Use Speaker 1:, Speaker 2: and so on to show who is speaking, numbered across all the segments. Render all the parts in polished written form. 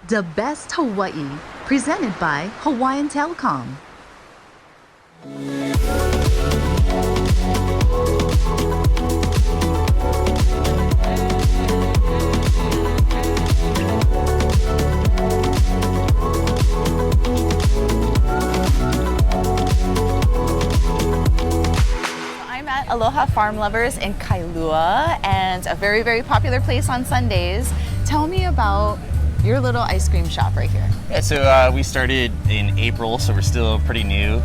Speaker 1: The Best Hawaii, presented by Hawaiian Telcom.
Speaker 2: I'm at Aloha Farm Lovers in Kailua, and a very, very popular place on Sundays. Tell me about your little ice cream shop right here.
Speaker 3: Yeah, so we started in April, so we're still pretty new,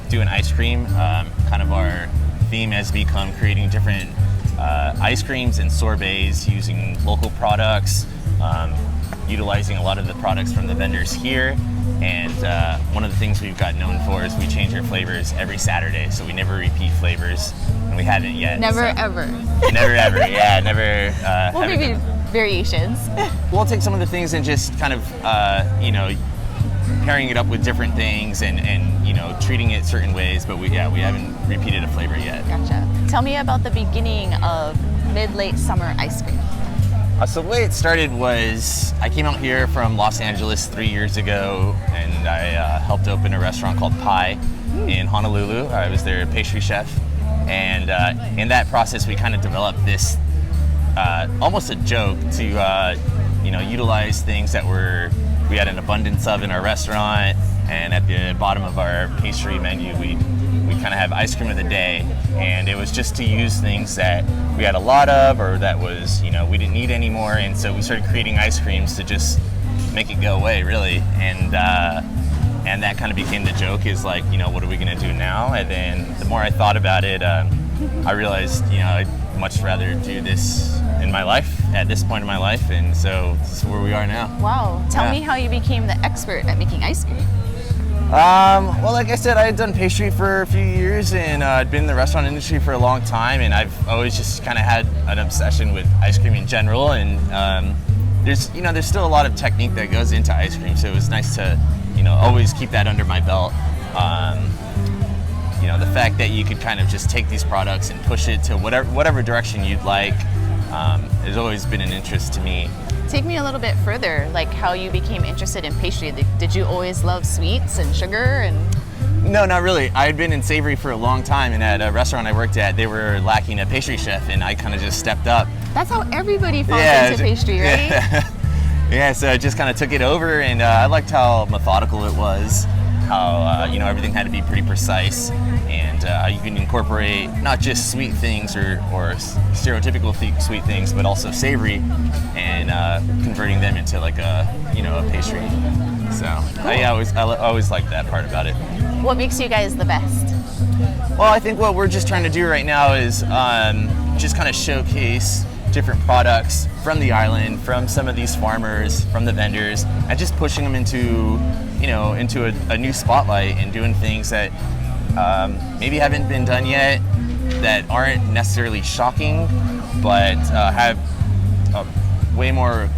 Speaker 3: doing ice cream. Kind of our theme has become creating different ice creams and sorbets using local products, utilizing a lot of the products from the vendors here. And one of the things we've got known for is we change our flavors every Saturday, so we never repeat flavors, and we haven't yet.
Speaker 2: Never ever.
Speaker 3: Never ever, yeah, never.
Speaker 2: Well, maybe variations.
Speaker 3: We'll take some of the things and just kind of, pairing it up with different things and treating it certain ways, but we haven't repeated a flavor yet.
Speaker 2: Gotcha. Tell me about the beginning of mid-late summer ice cream.
Speaker 3: So the way it started was I came out here from Los Angeles 3 years ago, and I helped open a restaurant called Pie in Honolulu. I was their pastry chef, and in that process we kind of developed this almost a joke to utilize things that we had an abundance of in our restaurant, and at the bottom of our pastry menu we kind of have ice cream of the day, and it was just to use things that we had a lot of or that was we didn't need anymore, and so we started creating ice creams to just make it go away, really, and that kind of became the joke, is like, what are we going to do now? And then the more I thought about it, I realized I'd much rather do this in my life at this point in my life, and so this is where we are now.
Speaker 2: Wow. Tell me how you became the expert at making ice cream.
Speaker 3: Well, like I said, I had done pastry for a few years, and I'd been in the restaurant industry for a long time, and I've always just kind of had an obsession with ice cream in general, and there's still a lot of technique that goes into ice cream, so it was nice to always keep that under my belt. The fact that you could kind of just take these products and push it to whatever direction you'd like has always been an interest to me.
Speaker 2: Take me a little bit further, like how you became interested in pastry. Did you always love sweets and sugar?
Speaker 3: No, not really. I had been in savory for a long time, and at a restaurant I worked at, they were lacking a pastry chef, and I kind of just stepped up.
Speaker 2: That's how everybody falls into pastry, right?
Speaker 3: Yeah. Yeah, so I just kind of took it over, and I liked how methodical it was, how everything had to be pretty precise, and you can incorporate not just sweet things or stereotypical sweet things, but also savory, and converting them into like a pastry. So cool. I always liked that part about it.
Speaker 2: What makes you guys the best?
Speaker 3: Well, I think what we're just trying to do right now is just kind of showcase different products from the island, from some of these farmers, from the vendors, and just pushing them into a new spotlight, and doing things that maybe haven't been done yet, that aren't necessarily shocking, but have way more,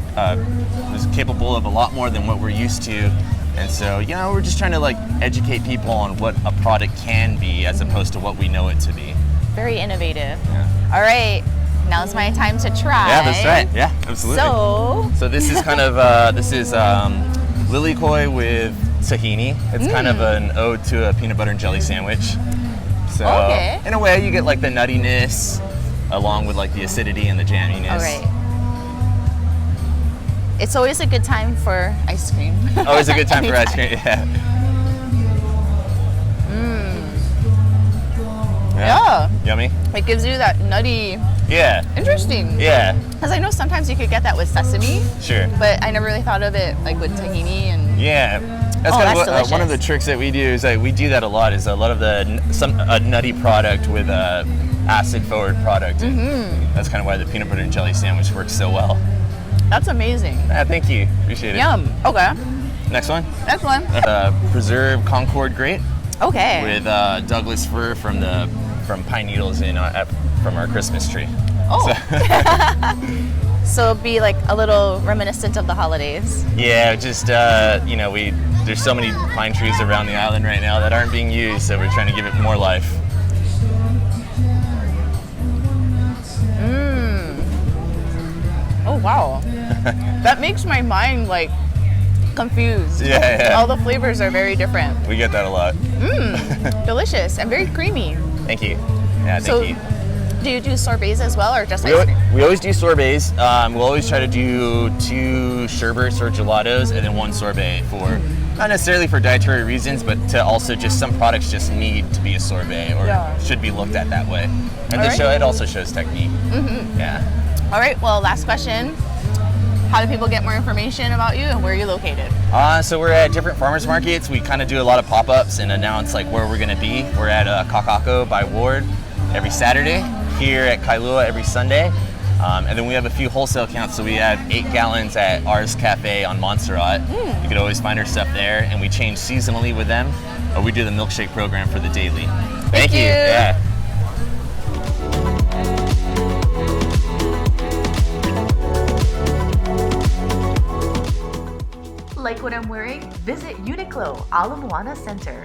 Speaker 3: is capable of a lot more than what we're used to. And so, we're just trying to educate people on what a product can be as opposed to what we know it to be.
Speaker 2: Very innovative.
Speaker 3: Yeah.
Speaker 2: All right, now's my time to try.
Speaker 3: Yeah, that's right. Yeah, absolutely.
Speaker 2: So
Speaker 3: this is kind of lily koi with tahini. It's kind of an ode to a peanut butter and jelly sandwich. So in a way, you get the nuttiness along with the acidity and the jamminess.
Speaker 2: All right. It's always a good time for ice cream.
Speaker 3: Always a good time for ice cream. Yeah.
Speaker 2: Yeah.
Speaker 3: Yummy.
Speaker 2: It gives you that nutty.
Speaker 3: Yeah.
Speaker 2: Interesting.
Speaker 3: Yeah.
Speaker 2: Because I know sometimes you could get that with sesame.
Speaker 3: Sure.
Speaker 2: But I never really thought of it with tahini and.
Speaker 3: Yeah. That's
Speaker 2: delicious.
Speaker 3: One of the tricks that we do is we do that a lot. Is a lot of a nutty product with a acid forward product. Mm-hmm. That's kind of why the peanut butter and jelly sandwich works so well.
Speaker 2: That's amazing.
Speaker 3: Thank you. Appreciate it.
Speaker 2: Yum. Okay.
Speaker 3: Next one.
Speaker 2: Next one.
Speaker 3: Preserved Concord grape.
Speaker 2: Okay.
Speaker 3: With Douglas fir from pine needles from our Christmas tree.
Speaker 2: Oh. So it'll be a little reminiscent of the holidays.
Speaker 3: Yeah, just there's so many pine trees around the island right now that aren't being used, so we're trying to give it more life.
Speaker 2: Oh wow. That makes my mind confused.
Speaker 3: Yeah.
Speaker 2: All the flavors are very different.
Speaker 3: We get that a lot.
Speaker 2: Delicious and very creamy.
Speaker 3: Thank you. Yeah, thank
Speaker 2: So,
Speaker 3: you.
Speaker 2: do you do sorbets as well, or just ice cream?
Speaker 3: We always do sorbets. We'll always try to do 2 sherbets or gelatos and then 1 sorbet for, not necessarily for dietary reasons, but to also just some products just need to be a sorbet or should be looked at that way. And it also shows technique. Yeah.
Speaker 2: All right, well, last question. How do people get more information about you and where you're located?
Speaker 3: So we're at different farmers markets. We kind of do a lot of pop-ups and announce like where we're going to be. We're at Kakako by Ward every Saturday, here at Kailua every Sunday. And then we have a few wholesale accounts, so we have 8 gallons at Ars Cafe on Montserrat. You can always find our stuff there, and we change seasonally with them. Or we do the milkshake program for the daily. Thank you. Yeah.
Speaker 1: Like what I'm wearing? Visit Uniqlo Ala Moana Center.